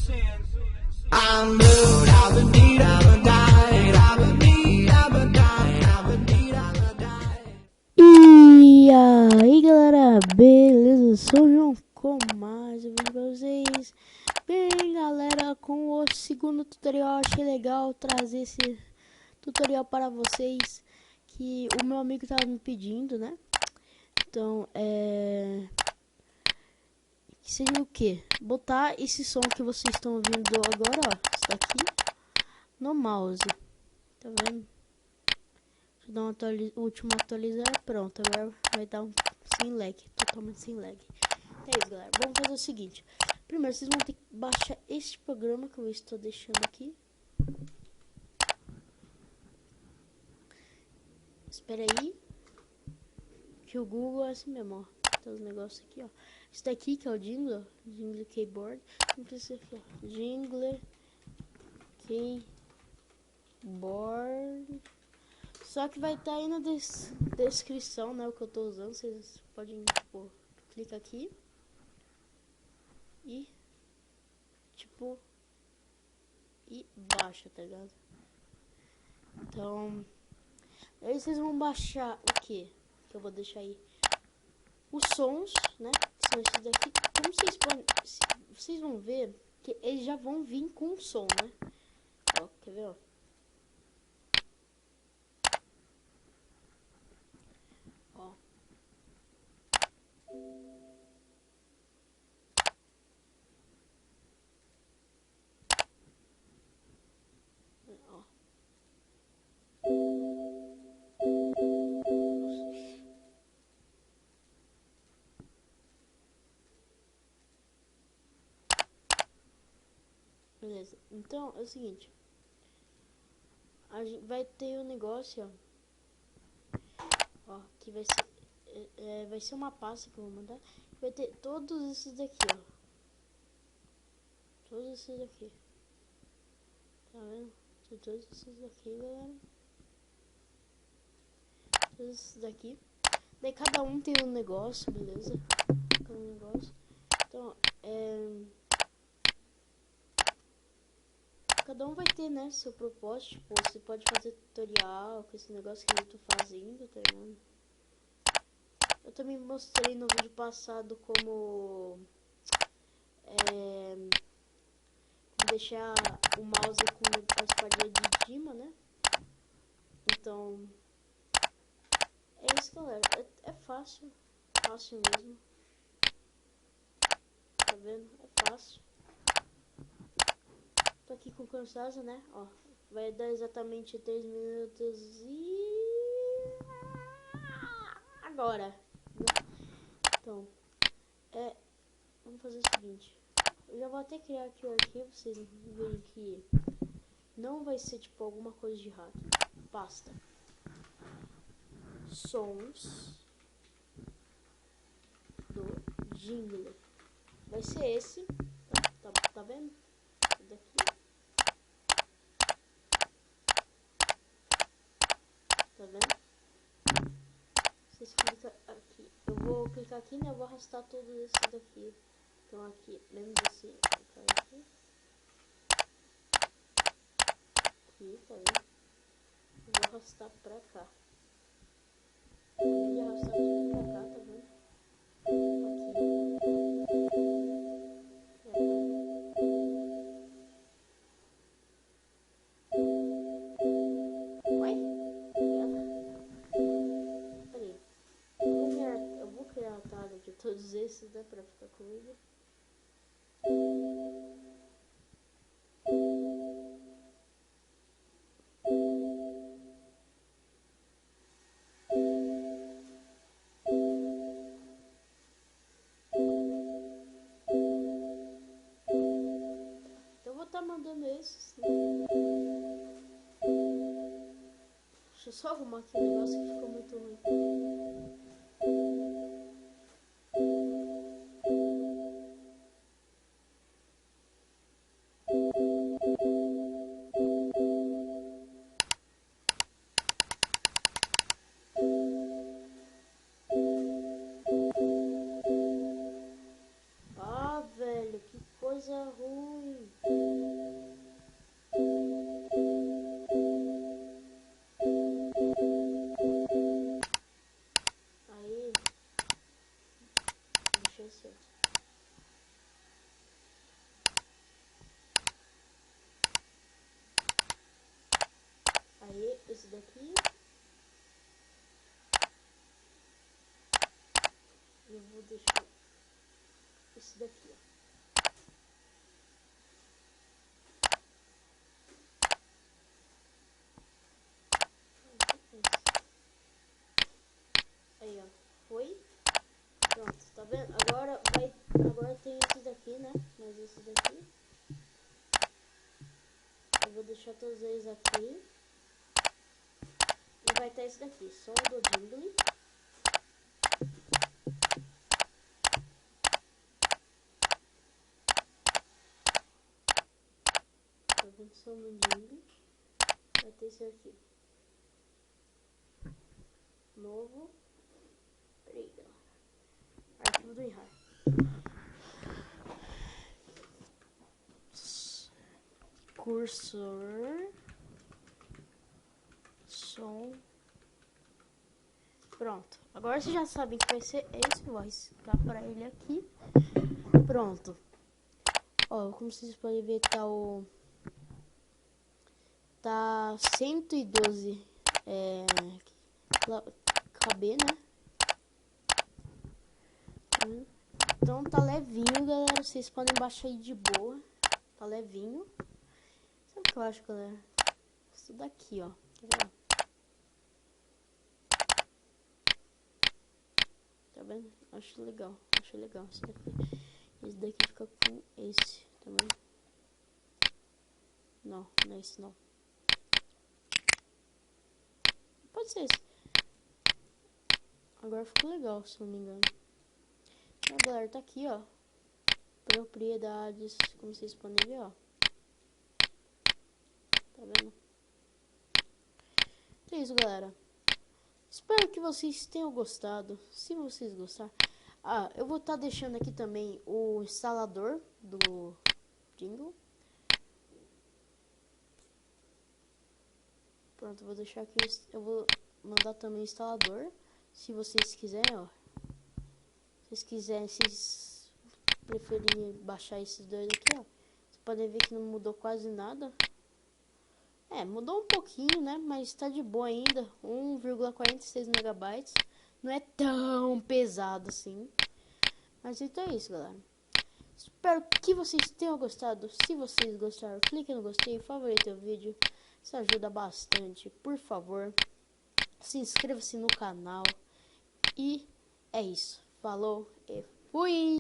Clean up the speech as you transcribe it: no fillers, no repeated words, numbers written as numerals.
I'm blue, I've been need, I've died, I've been need, I've died, I've need, I've died. E aí galera, beleza? Eu sou o João com mais um vídeo pra vocês. Bem galera, com o segundo tutorial, achei legal trazer esse tutorial para vocês, que o meu amigo tava me pedindo, né? Então, que seria o que? Botar esse som que vocês estão ouvindo agora, ó, isso daqui, no mouse, tá vendo? Deixa eu dar uma última atualizar, pronto, agora vai dar um sem lag, totalmente sem lag. É isso galera, vamos fazer o seguinte. Primeiro vocês vão ter que baixar este programa que eu estou deixando aqui. Espera aí, que o Google é assim mesmo, ó. Tem os negócios aqui, ó. Isso daqui que é o Jingle, Jingle Keyboard. Não precisa aqui, ó. Jingle Keyboard. Só que vai estar aí na descrição, né? O que eu tô usando. Vocês podem, tipo, clica aqui. E, tipo, e baixa, tá ligado? Então, aí vocês vão baixar o que? Que eu vou deixar aí. Os sons, né? Que são esses daqui. Como vocês podem, vocês vão ver que eles já vão vir com o som, né? Ó, quer ver, ó? Ó. Ó. Beleza. Então, é o seguinte. A gente vai ter um negócio, ó, que vai ser, vai ser uma pasta que eu vou mandar. Vai ter todos esses daqui, ó. Todos esses daqui. Tá vendo? Tem todos esses daqui, galera. Todos esses daqui. Daí cada um tem um negócio, beleza? Cada um negócio. Então, cada um vai ter, né, seu propósito. Tipo, você pode fazer tutorial com esse negócio que eu tô fazendo, tá vendo? Eu também mostrei no vídeo passado como deixar o mouse com a espadinha de Dima, né? Então, é isso galera, é fácil, fácil mesmo. Tá vendo? É fácil. Tô aqui com o cansaço, né? Ó, vai dar exatamente 3 minutos e... agora. Então, vamos fazer o seguinte. Eu já vou até criar aqui o arquivo, vocês verem que não vai ser tipo alguma coisa de rato. Pasta. Sons do Jingle. Vai ser esse. Tá vendo? Daqui. Tá vendo? Vocês clicam aqui. Eu vou clicar aqui, né? Eu vou arrastar todos esses daqui. Então aqui, lembra desse aqui? Aqui, tá vendo? Eu vou arrastar pra cá. Acabei de arrastar tudo pra cá, tá vendo? Aqui. Ué? Peraí. Eu vou criar a tag de todos esses, né? Pra ficar comigo. Tá mandando esses, né? Deixa eu só arrumar aqui o negócio que ficou muito ruim. Ah, velho, que coisa ruim. esse daqui. Eu vou deixar esse daqui, ó. Aí, ó. Foi. Pronto, tá vendo? Agora tem esse daqui, né? Mas esse daqui. Eu vou deixar todos eles aqui. E vai ter esse daqui, som do jingle. Tá vendo? Som do jingle. Vai ter esse aqui. Novo. Peraí, galera. Arquivo do IRAR. Cursor. Som. Pronto. Agora vocês já sabem que vai ser esse. Vou arriscar pra ele aqui. Pronto. Ó, como vocês podem ver, tá 112 KB, né? Então tá levinho, galera. Vocês podem baixar aí de boa. Tá levinho. Sabe o que eu acho, galera? Isso daqui, ó. Tá vendo? Acho legal. Acho legal isso daqui. Esse daqui fica com esse, tá vendo? Não, não é esse não. Pode ser esse. Agora ficou legal, se não me engano. Então, galera, tá aqui, ó. Propriedades, como vocês podem ver, ó. Tá vendo? Então é isso, galera. Espero que vocês tenham gostado. Se vocês gostaram... Ah, eu vou estar deixando aqui também o instalador do jingle. Pronto, vou deixar aqui. Eu vou mandar também o instalador. Se vocês quiserem, ó. Se vocês quiserem, se preferirem baixar esses dois aqui, ó. Vocês podem ver que não mudou quase nada. É, mudou um pouquinho, né? Mas tá de boa ainda. 1,46 megabytes. Não é tão pesado assim. Mas então é isso, galera. Espero que vocês tenham gostado. Se vocês gostaram, clique no gostei, favorite o vídeo. Isso ajuda bastante. Por favor, se inscreva-se no canal. E é isso. Falou e fui!